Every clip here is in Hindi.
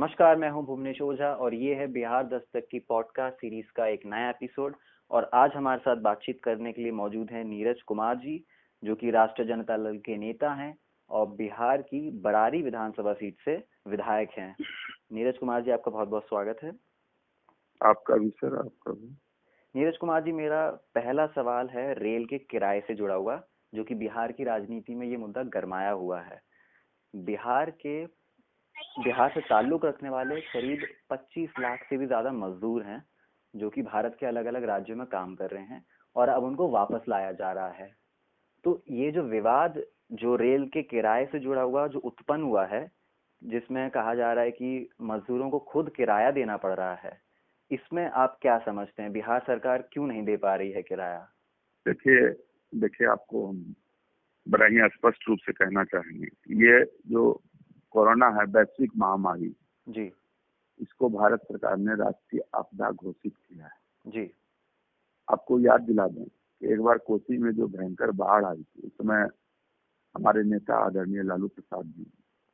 नमस्कार, मैं हूं भुवनेश ओझा और ये है बिहार दस्तक की पॉडकास्ट सीरीज का एक नया एपिसोड। और आज हमारे साथ बातचीत करने के लिए मौजूद हैं नीरज कुमार जी, जो कि राष्ट्रीय जनता दल के नेता हैं और बिहार की बरारी विधानसभा सीट से विधायक हैं। नीरज कुमार जी, आपका बहुत बहुत स्वागत है। आपका भी सर, आपका भी। नीरज कुमार जी, मेरा पहला सवाल है रेल के किराए से जुड़ा हुआ, जो कि बिहार की राजनीति में ये मुद्दा गरमाया हुआ है। बिहार से ताल्लुक रखने वाले करीब 25 लाख से भी ज्यादा मजदूर हैं, जो कि भारत के अलग अलग राज्यों में काम कर रहे हैं और अब उनको वापस लाया जा रहा है। तो ये जो विवाद जो रेल के किराए से जुड़ा हुआ जो उत्पन्न हुआ है, जिसमें कहा जा रहा है कि मजदूरों को खुद किराया देना पड़ रहा है, इसमें आप क्या समझते हैं? बिहार सरकार क्यों नहीं दे पा रही है किराया? देखिए आपको हम बड़ा ही स्पष्ट रूप से कहना चाहेंगे, ये जो कोरोना है, वैश्विक महामारी जी इसको भारत सरकार ने राष्ट्रीय आपदा घोषित किया है। जी। आपको याद दिला दें कि एक बार कोसी में जो भयंकर बाढ़ आई थी, उस समय हमारे नेता आदरणीय लालू प्रसाद जी,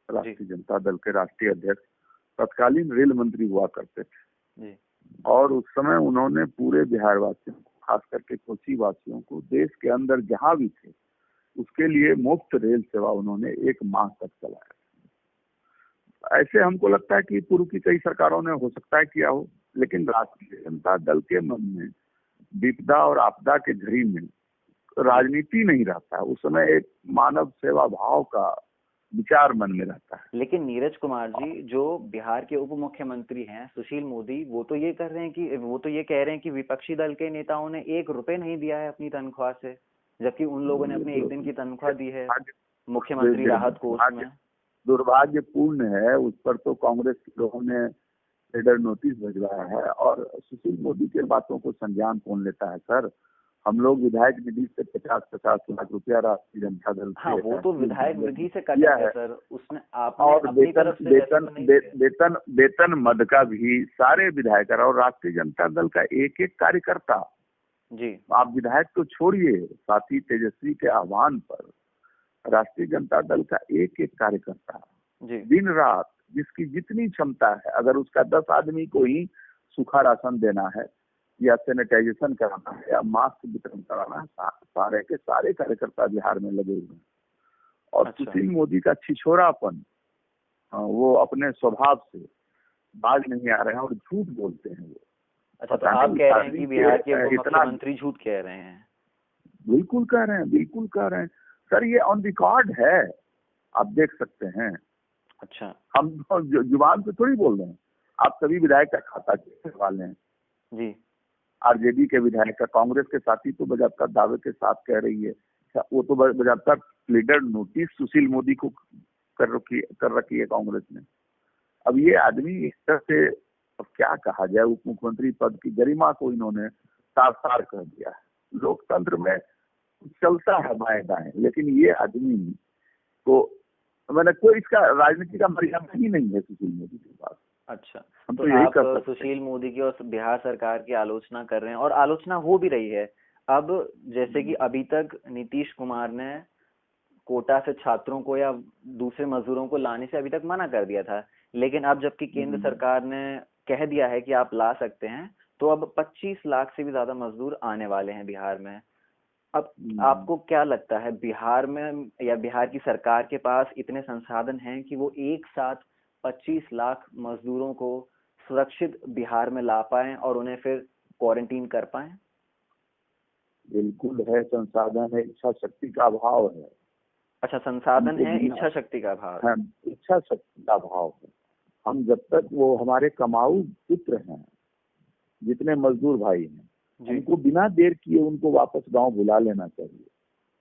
राष्ट्रीय जनता दल के राष्ट्रीय अध्यक्ष, तत्कालीन रेल मंत्री हुआ करते थे जी। और उस समय उन्होंने पूरे बिहार वासियों को, खास करके कोसी वासियों को, देश के अंदर जहां भी थे उसके लिए मुफ्त रेल सेवा उन्होंने 1 माह तक चलाया। ऐसे हमको लगता है कि पूर्व की कई सरकारों ने हो सकता है किया हो, लेकिन राष्ट्रीय जनता दल के मन में विपदा और आपदा के घड़ी में राजनीति नहीं रहता है। उस समय एक मानव सेवा भाव का विचार मन में रहता है। लेकिन नीरज कुमार जी, जो बिहार के उप मुख्यमंत्री हैं सुशील मोदी, वो तो ये कह रहे हैं कि विपक्षी दल के नेताओं ने 1 रुपए नहीं दिया है अपनी तनख्वाह से, जबकि उन लोगों ने अपनी 1 दिन की तनख्वाह दी है मुख्यमंत्री राहत कोष में। दुर्भाग्यपूर्ण है, उस पर तो कांग्रेस के लोगों ने रेडर नोटिस भिजवाया है और सुशील मोदी के बातों को संज्ञान कौन लेता है सर। हम लोग विधायक निधि से 50-50 लाख रुपया राष्ट्रीय जनता दल से, हाँ, वो तो विधायक निधि से कटा है सर, उसने आपने और अपनी तरफ से वेतन मद का भी सारे विधायक और राष्ट्रीय जनता दल का एक एक कार्यकर्ता जी। आप विधायक तो छोड़िए, साथी तेजस्वी के आह्वान पर राष्ट्रीय जनता दल का एक एक कार्यकर्ता दिन रात जिसकी जितनी क्षमता है, अगर उसका 10 आदमी को ही सूखा राशन देना है या सैनिटाइजेशन कराना है या मास्क वितरण कराना है, सारे के सारे कार्यकर्ता बिहार में लगे हुए हैं। और सुशील मोदी का छिछोरापन, वो अपने स्वभाव से बाज नहीं आ रहे हैं और झूठ बोलते हैं वो। अच्छा, तो आप कह रहे हैं कि बिहार के मुख्यमंत्री झूठ कह रहे हैं? बिल्कुल कह रहे हैं सर, ये ऑन रिकॉर्ड है, आप देख सकते हैं। अच्छा, हम जुबान से थोड़ी बोल रहे हैं। आप सभी विधायक का खाता चेक करवा लें जी। आरजेडी के विधायक का, कांग्रेस के साथी तो बजाबता दावे के साथ कह रही है, वो तो बजाबता लीडर नोटिस सुशील मोदी को कर रखी है कांग्रेस ने। अब ये आदमी इस तरह से, अब क्या कहा जाए, उप मुख्यमंत्री पद की गरिमा को इन्होंने तार कर दिया है। लोकतंत्र में चलता है बाएं दाएं, लेकिन ये आदमी को मैंने कोई इसका राजनीति का मर्यादा ही नहीं है सुशील मोदी के पास। अच्छा, तो आप सुशील मोदी की और बिहार सरकार की आलोचना कर रहे हैं और आलोचना हो भी रही है। अब जैसे कि अभी तक नीतीश कुमार ने कोटा से छात्रों को या दूसरे मजदूरों को लाने से अभी तक मना कर दिया था, लेकिन अब जबकि केंद्र सरकार ने कह दिया है कि आप ला सकते हैं, तो अब 25 लाख से भी ज्यादा मजदूर आने वाले हैं बिहार में। अब आपको क्या लगता है, बिहार में या बिहार की सरकार के पास इतने संसाधन हैं कि वो एक साथ 25 लाख मजदूरों को सुरक्षित बिहार में ला पाएं और उन्हें फिर क्वारंटीन कर पाएं? बिल्कुल है, संसाधन है, इच्छा शक्ति का अभाव है। अच्छा, संसाधन है, इच्छा शक्ति का अभाव है। इच्छा शक्ति का अभाव है। हम जब तक, वो हमारे कमाऊ पुत्र हैं, जितने मजदूर भाई हैं, उनको बिना देर किए उनको वापस गांव बुला लेना चाहिए।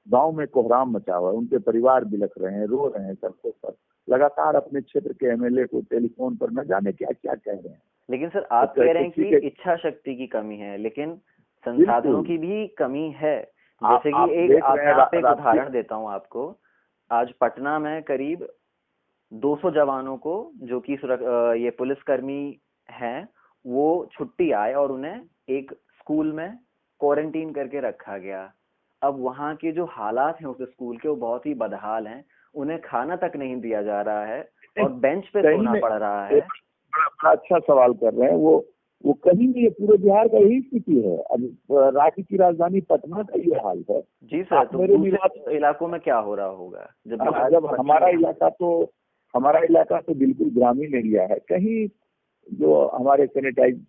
गांव में कोहराम मचा हुआ है, उनके परिवार बिलख रहे हैं, रो रहे हैं सड़कों पर, लगातार अपने क्षेत्र के एमएलए को टेलीफोन पर न जाने क्या क्या कह रहे हैं। लेकिन सर, आप कह रहे हैं कि इच्छा शक्ति की कमी है, लेकिन संसाधनों की भी कमी है। जैसे कि एक उदाहरण देता हूँ आपको। आज पटना में करीब 200 जवानों को, जो कि ये पुलिसकर्मी हैं, वो छुट्टी आए और उन्हें एक स्कूल में क्वारंटीन करके रखा गया। अब वहाँ के जो हालात हैं उस स्कूल के, वो बहुत ही बदहाल हैं। उन्हें खाना तक नहीं दिया जा रहा है और बेंच पे सोना पड़ रहा है। बड़ा अच्छा सवाल कर रहे हैं। वो कहीं भी, पूरे बिहार का यही स्थिति है। अब राज्य की राजधानी पटना का ये हाल है। जी सर, तो दूसरे इलाकों में क्या हो रहा होगा? जब हमारा इलाका तो बिल्कुल ग्रामीण एरिया है। कहीं जो हमारे सैनिटाइज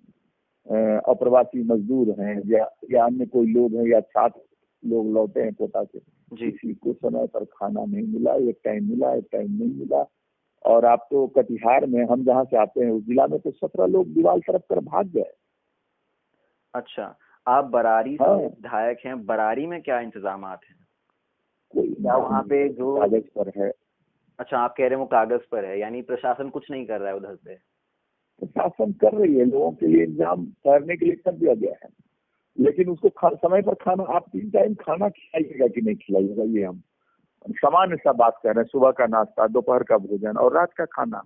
अप्रवासी मजदूर हैं या अन्य कोई लोग हैं या छात्र लोग लौटे हैं कोटा से, किसी को समय पर खाना नहीं मिला, एक टाइम मिला, एक टाइम नहीं मिला। और आप तो कटिहार में, हम जहाँ से आते हैं उस जिला में तो 17 लोग दीवार तरफ कर भाग गए। अच्छा, आप बरारी से विधायक हैं, बरारी में क्या इंतजामात हैं? कोई वहाँ पे जो कागज पर है। अच्छा, आप कह रहे हैं वो कागज पर है, यानी प्रशासन कुछ नहीं कर रहा है उधर से? प्रशासन कर रही है, लोगों के लिए इंतजाम ठहरने के लिए कर दिया गया है, लेकिन उसको समय पर खाना, आप 3 टाइम खाना खिलाइएगा कि नहीं खिलाइएगा, ये हम सामान्य सा बात कर रहे हैं। सुबह का नाश्ता, दोपहर का भोजन और रात का खाना,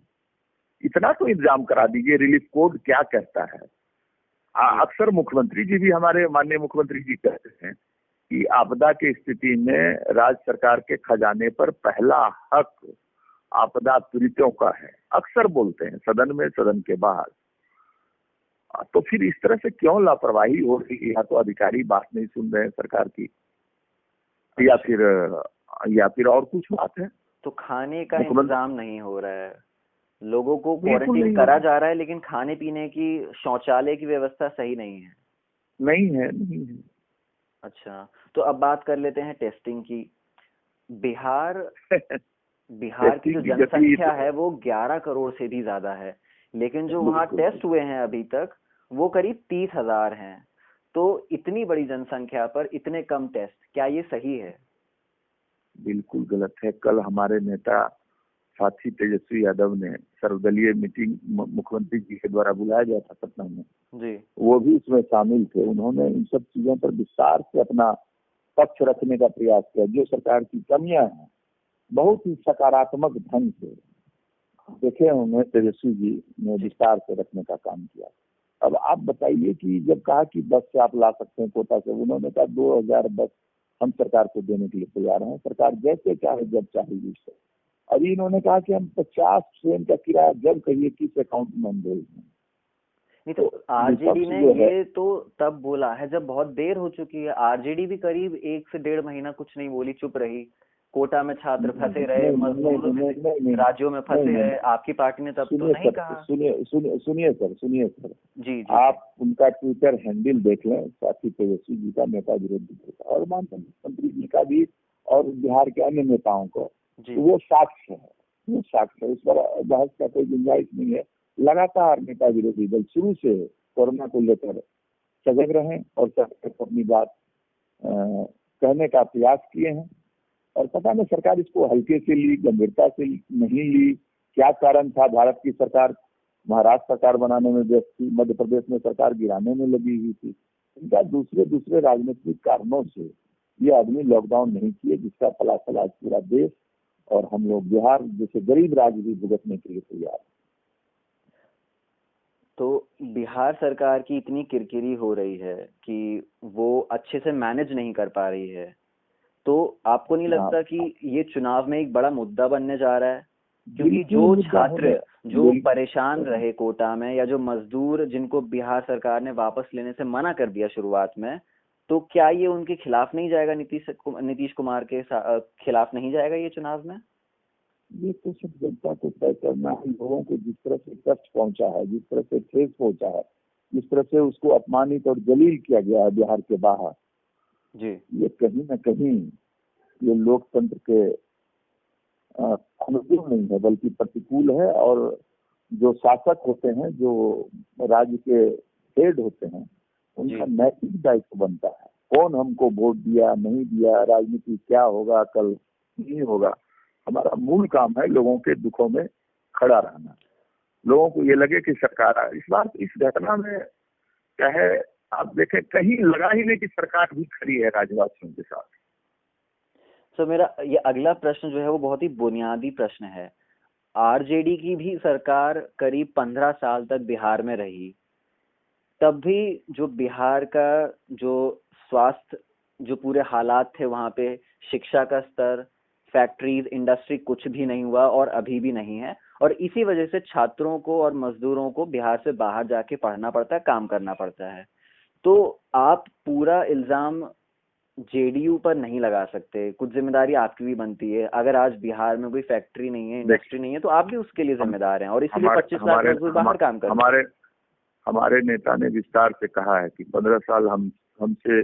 इतना तो इंतजाम करा दीजिए। रिलीफ कोड क्या कहता है? अक्सर मुख्यमंत्री जी भी, हमारे माननीय मुख्यमंत्री जी कहते हैं कि आपदा की स्थिति में राज्य सरकार के खजाने पर पहला हक आपदा पीड़ितों का है। अक्सर बोलते हैं सदन में, सदन के बाहर। तो फिर इस तरह से क्यों लापरवाही हो रही है? या तो अधिकारी बात नहीं सुन रहे हैं सरकार की, या फिर और कुछ बात है। तो खाने का इंतजाम नहीं हो रहा है, लोगों को क्वारंटीन करा जा रहा है, लेकिन खाने पीने की, शौचालय की व्यवस्था सही नहीं है। नहीं है। अच्छा, तो अब बात कर लेते हैं टेस्टिंग की। बिहार की जो जनसंख्या है वो 11 करोड़ से भी ज्यादा है, लेकिन जो वहाँ टेस्ट हुए हैं अभी तक वो करीब 30,000 हैं। तो इतनी बड़ी जनसंख्या पर इतने कम टेस्ट, क्या ये सही है? बिल्कुल गलत है। कल हमारे नेता साथी तेजस्वी यादव ने सर्वदलीय मीटिंग मुख्यमंत्री जी के द्वारा बुलाया गया था पटना में जी, वो भी उसमें शामिल थे। उन्होंने इन सब चीजों पर विस्तार से अपना पक्ष रखने का प्रयास किया। जो सरकार की कमियां हैं बहुत ही सकारात्मक ढंग से देखे होंगे, तेजस्वी जी ने विस्तार से रखने का काम किया। अब आप बताइए कि जब कहा कि बस से आप ला सकते हैं कोटा से, उन्होंने कहा 2000 बस हम सरकार को देने के लिए तैयार हैं, सरकार जैसे चाहे जब चाहे उससे। अभी इन्होंने कहा कि हम 50 ट्रेन का किराया जब कहिए किस अकाउंट में हम भेज दें। नहीं तो आरजेडी ने ये तो तब बोला है जब बहुत देर हो चुकी है। आरजेडी भी करीब 1 से 1.5 महीना कुछ नहीं बोली, चुप रही। कोटा में छात्र फंसे रहे, मजदूर राज्यों में फंसे रहे, आपकी पार्टी ने तब तो नहीं कहा। सुनिए सर जी, आप उनका ट्विटर हैंडल देख लें, साथी तेजस्वी जी का, नेता विरोधी का, और माननीय मुख्यमंत्री जी का भी, और बिहार के अन्य नेताओं को, वो साक्ष्य है। इस पर बहस का कोई गुंजाइश नहीं है। लगातार नेता विरोधी दल शुरू से कोरोना को लेकर सजग रहे और सरकार को अपनी बात कहने का प्रयास किए हैं। और पता नहीं सरकार इसको हल्के से ली, गंभीरता से नहीं ली, क्या कारण था? भारत की सरकार महाराष्ट्र सरकार बनाने में व्यस्त थी, मध्य प्रदेश में सरकार गिराने में लगी हुई थी। इनका दूसरे राजनीतिक कारणों से ये आदमी लॉकडाउन नहीं किए, जिसका फलाफल आज पूरा देश और हम लोग बिहार जैसे गरीब राज्य भी भुगतने के लिए तैयार है। तो बिहार सरकार की इतनी किरकिरी हो रही है कि वो अच्छे से मैनेज नहीं कर पा रही है, तो आपको नहीं लगता कि ये चुनाव में एक बड़ा मुद्दा बनने जा रहा है? क्योंकि जो छात्र जो परेशान रहे कोटा में, या जो मजदूर जिनको बिहार सरकार ने वापस लेने से मना कर दिया शुरुआत में, तो क्या ये उनके खिलाफ नहीं जाएगा? नीतीश कुमार के खिलाफ नहीं जाएगा ये चुनाव में? ये तो सब जनता को तय करना है। लोगों को जिस तरह से कष्ट पहुंचा है, जिस तरह से ठेस पहुंचा है, जिस तरह से उसको अपमानित और जलील किया गया है बिहार के बाहर जी, ये कहीं न कहीं ये लोकतंत्र के अनुकूल नहीं है, बल्कि प्रतिकूल है। और जो शासक होते हैं, जो राज्य के हेड होते हैं, उनका नैतिक दायित्व बनता है। कौन हमको वोट दिया, नहीं दिया, राजनीति क्या होगा, कल नहीं होगा। हमारा मूल काम है लोगों के दुखों में खड़ा रहना। लोगों को ये लगे कि सरकार, इस बार इस घटना में चाहे आप देखें, कहीं लगा ही नहीं कि सरकार भी खड़ी है राज्यवासियों के साथ। तो मेरा ये अगला प्रश्न जो है वो बहुत ही बुनियादी प्रश्न है। आरजेडी की भी सरकार करीब 15 साल तक बिहार में रही, तब भी जो बिहार का जो स्वास्थ्य, जो पूरे हालात थे वहाँ पे, शिक्षा का स्तर, फैक्ट्रीज, इंडस्ट्री कुछ भी नहीं हुआ और अभी भी नहीं है, और इसी वजह से छात्रों को और मजदूरों को बिहार से बाहर जाके पढ़ना पड़ता है, काम करना पड़ता है। तो आप पूरा इल्जाम जेडीयू पर नहीं लगा सकते, कुछ जिम्मेदारी आपकी भी बनती है। अगर आज बिहार में कोई फैक्ट्री नहीं है, इंडस्ट्री नहीं है, तो आप भी उसके लिए जिम्मेदार हैं, और इसीलिए 25 लाख मजदूर बाहर काम कर रहे हैं। हमारे नेता ने विस्तार से कहा है कि 15 साल हमसे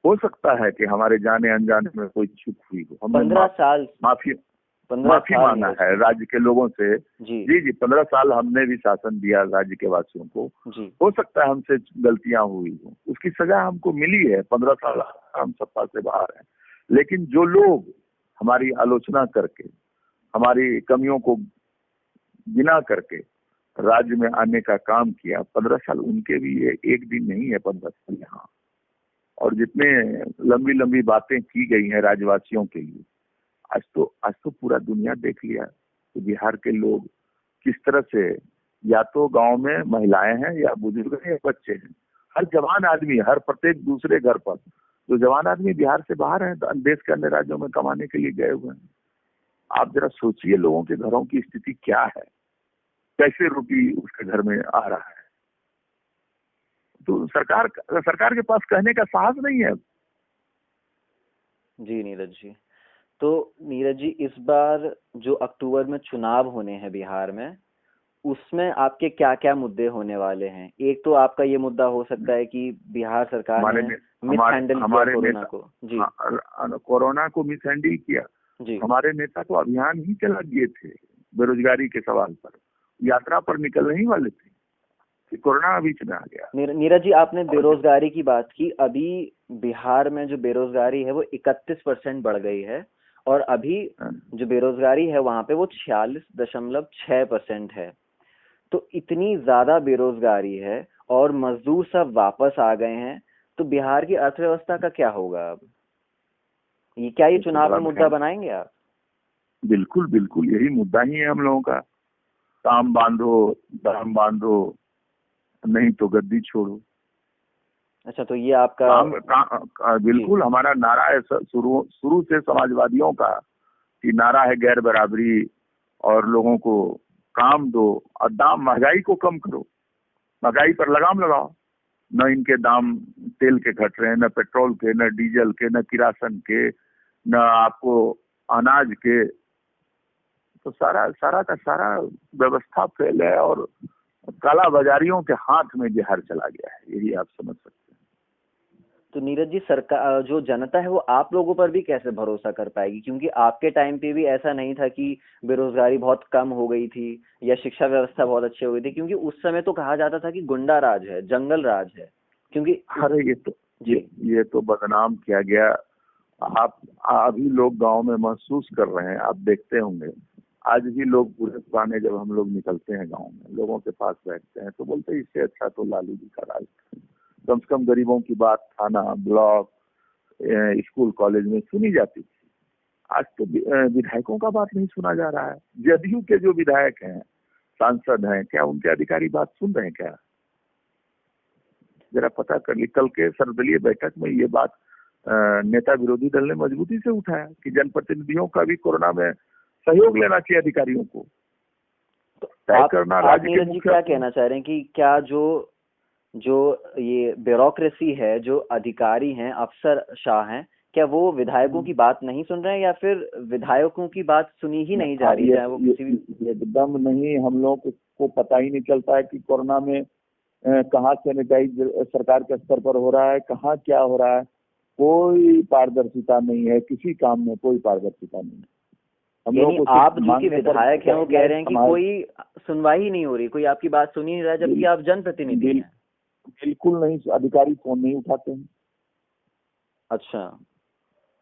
हो सकता है कि हमारे जाने अनजाने में कोई चूक हुई हो, हमने 15 साल माफी मांगा है राज्य के लोगों से। जी 15 साल हमने भी शासन दिया राज्य के वासियों को। हो सकता है हमसे गलतियां हुई हो, उसकी सजा हमको मिली है। 15 साल हम सत्ता से बाहर हैं, लेकिन जो लोग हमारी आलोचना करके, हमारी कमियों को गिना करके राज्य में आने का काम किया, 15 साल उनके भी एक दिन नहीं है 15 साल यहाँ। और जितने लंबी लंबी बातें की गई हैं राज्यवासियों के लिए, आज तो पूरा दुनिया देख लिया कि बिहार के लोग किस तरह से, या तो गांव में महिलाएं हैं या बुजुर्ग हैं या बच्चे हैं, हर जवान आदमी, हर प्रत्येक दूसरे घर पर जो जवान आदमी बिहार से बाहर हैं, देश के अन्य राज्यों में कमाने के लिए गए हुए हैं। आप जरा सोचिए लोगों के घरों की स्थिति क्या है, कैसे रोटी उसके घर में आ रहा है। तो सरकार के पास कहने का साहस नहीं है। जी नीरज जी, तो नीरज जी, इस बार जो अक्टूबर में चुनाव होने हैं बिहार में, उसमें आपके क्या क्या मुद्दे होने वाले हैं? एक तो आपका ये मुद्दा हो सकता है कि बिहार सरकार ने मिसहैंडल किया कोरोना को। जी, कोरोना को मिसहैंडल किया जी। हमारे नेता तो अभियान ही चला दिए थे बेरोजगारी के सवाल पर, यात्रा पर निकलने ही वाले थे कि कोरोना बीच में आ गया। नीरज जी, आपने बेरोजगारी की बात की। अभी बिहार में जो बेरोजगारी है वो 31% बढ़ गई है, और अभी जो बेरोजगारी है वहां पे वो 46.6% है। तो इतनी ज्यादा बेरोजगारी है और मजदूर सब वापस आ गए हैं, तो बिहार की अर्थव्यवस्था का क्या होगा अब? ये चुनाव में मुद्दा बनाएंगे आप? बिल्कुल बिल्कुल, यही मुद्दा ही है हम लोगों का। काम बांधो, दाम बांधो, नहीं तो गद्दी छोड़ो। अच्छा, तो ये आपका बिल्कुल हमारा नारा है शुरू से समाजवादियों का, कि नारा है गैर बराबरी, और लोगों को काम दो और दाम, महंगाई को कम करो, महंगाई पर लगाम लगाओ। न इनके दाम तेल के घट रहे हैं, न पेट्रोल के, न डीजल के, न किरासन के, न आपको अनाज के। तो सारा का सारा व्यवस्था फेल है और काला बाजारियों के हाथ में बिहार चला गया है, यही आप समझ सकते हैं। तो नीरज जी, सरकार, जो जनता है वो आप लोगों पर भी कैसे भरोसा कर पाएगी? क्योंकि आपके टाइम पे भी ऐसा नहीं था कि बेरोजगारी बहुत कम हो गई थी या शिक्षा व्यवस्था बहुत अच्छी हो गई थी, क्योंकि उस समय तो कहा जाता था कि गुंडा राज है, जंगल राज है। क्योंकि अरे ये तो बदनाम किया गया। आप अभी लोग गांव में महसूस कर रहे हैं, आप देखते होंगे, आज भी लोग पूरे पुराने, जब हम लोग निकलते हैं गांव में, लोगों के पास बैठते हैं तो बोलते हैं इससे अच्छा तो लालू जी का राज था। कम से कम गरीबों की बात थाना, ब्लॉक, स्कूल, कॉलेज में सुनी जाती थी। आज तो विधायकों का बात नहीं सुना जा रहा है। जदयू के जो विधायक हैं, सांसद हैं, क्या उनके अधिकारी बात सुन रहे हैं क्या? जरा पता कर ली। कल के सर्वदलीय बैठक में ये बात नेता विरोधी दल ने मजबूती से उठाया कि जनप्रतिनिधियों का भी कोरोना में सहयोग लेना चाहिए अधिकारियों को। तो आप नीरज जी क्या कहना चाह रहे हैं कि क्या जो ये ब्यूरोक्रेसी है, जो अधिकारी हैं, अफसर शाह हैं, क्या वो विधायकों की बात नहीं सुन रहे हैं, या फिर विधायकों की बात सुनी ही नहीं जा रही है? वो किसी भी एकदम नहीं, हम लोग को पता ही नहीं चलता है कि कोरोना में कहाँ सैनिटाइज सरकार के स्तर पर हो रहा है, कहाँ क्या हो रहा है। कोई पारदर्शिता नहीं है, किसी काम में कोई पारदर्शिता नहीं है। यानी आप जो कि विधायक हैं वो कह रहे हैं कि कोई सुनवाई नहीं हो रही, कोई आपकी बात सुनी नहीं रहा, जबकि आप जनप्रतिनिधि हैं। बिल्कुल नहीं, अधिकारी फोन नहीं उठाते हैं। अच्छा,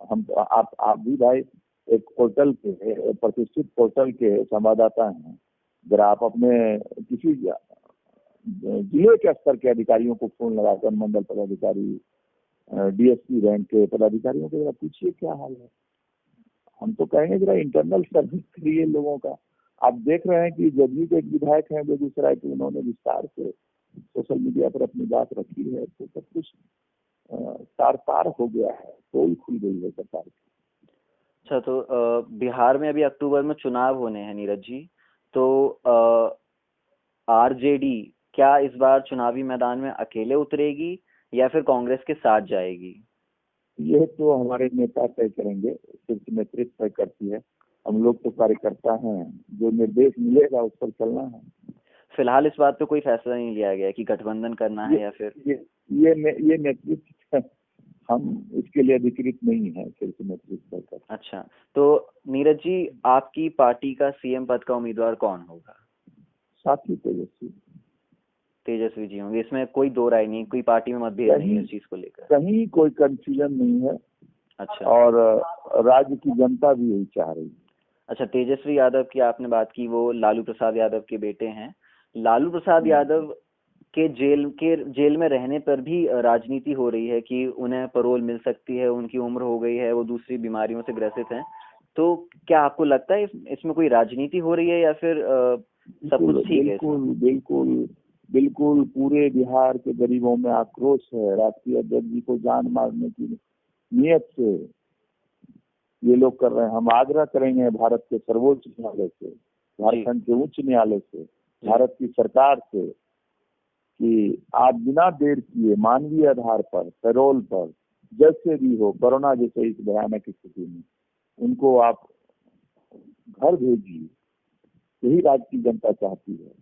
हम आप भी भाई एक पोर्टल के, प्रतिष्ठित पोर्टल के संवाददाता हैं, जरा आप अपने किसी जिले के स्तर के अधिकारियों को फोन लगाकर, मंडल पदाधिकारी, डीएसपी रैंक के पदाधिकारियों को जरा पूछिए क्या हाल है। हम तो कहेंगे जरा इंटरनल सर्विस करिए लोगों का। आप देख रहे हैं कि जदयू के एक विधायक हैं बेगूसराय के, उन्होंने विस्तार से सोशल मीडिया पर अपनी बात रखी है, तो सब कुछ तार तार हो गया है, पोल खुल गई है सरकार की। अच्छा, तो बिहार में अभी अक्टूबर में चुनाव होने हैं नीरज जी, तो आरजेडी क्या इस बार चुनावी मैदान में अकेले उतरेगी या फिर कांग्रेस के साथ जाएगी? ये तो हमारे नेता तय करेंगे, शीर्ष नेतृत्व तय करती है। हम लोग तो कार्यकर्ता हैं, जो निर्देश मिलेगा उस पर चलना है। फिलहाल इस बात पे कोई फैसला नहीं लिया गया कि गठबंधन करना है या फिर ये नेतृत्व, हम इसके लिए अधिकृत नहीं है, शीर्ष नेतृत्व तय करता है। अच्छा, तो नीरज जी, आपकी पार्टी का सीएम पद का उम्मीदवार कौन होगा? साथी तेजस्वी। तेजस्वी जी होंगे, इसमें कोई दो राय नहीं, कोई पार्टी में मतभेद नहीं है इस चीज को लेकर? कहीं कोई कंफ्यूजन नहीं है। अच्छा, और राज्य की जनता भी यही चाह रही है। अच्छा, तेजस्वी यादव की आपने बात की, वो लालू प्रसाद यादव के बेटे हैं। लालू प्रसाद यादव के जेल में रहने पर भी राजनीति हो रही है कि उन्हें पैरोल मिल सकती है, उनकी उम्र हो गई है, वो दूसरी बीमारियों से ग्रसित हैं। तो क्या आपको लगता है इसमें कोई राजनीति हो रही है या फिर सब कुछ ठीक है? बिल्कुल बिल्कुल बिल्कुल, पूरे बिहार के गरीबों में आक्रोश है। राष्ट्रीय अध्यक्ष जी को जान मारने की नियत से ये लोग कर रहे हैं। हम आग्रह करेंगे भारत के सर्वोच्च न्यायालय से, झारखंड के उच्च न्यायालय से, भारत की सरकार से कि आप बिना देर किए मानवीय आधार पर, पैरोल पर, जैसे भी हो, कोरोना जैसे इस भयानक स्थिति में उनको आप घर भेजिए। यही राज्य की जनता चाहती है।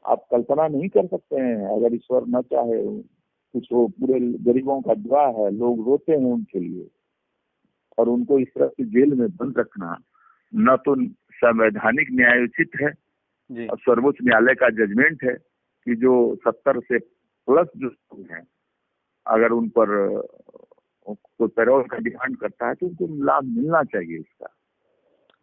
आप कल्पना नहीं कर सकते हैं, अगर ईश्वर न चाहे कुछ हो, पूरे गरीबों का दुआ है, लोग रोते हैं उनके लिए, और उनको इस तरह से जेल में बंद रखना न तो संवैधानिक न्यायोचित है, और सर्वोच्च न्यायालय का जजमेंट है कि जो 70 से प्लस जो हैं, अगर उन पर कोई पैरोल का डिमांड करता है तो उनको लाभ मिलना चाहिए इसका।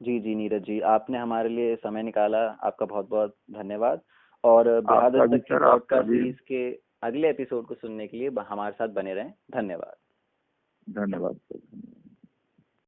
जी जी नीरज जी, आपने हमारे लिए समय निकाला, आपका बहुत बहुत धन्यवाद। और बिहार दस्तक की पॉडकास्ट सीरीज के अगले एपिसोड को सुनने के लिए हमारे साथ बने रहें। धन्यवाद। धन्यवाद।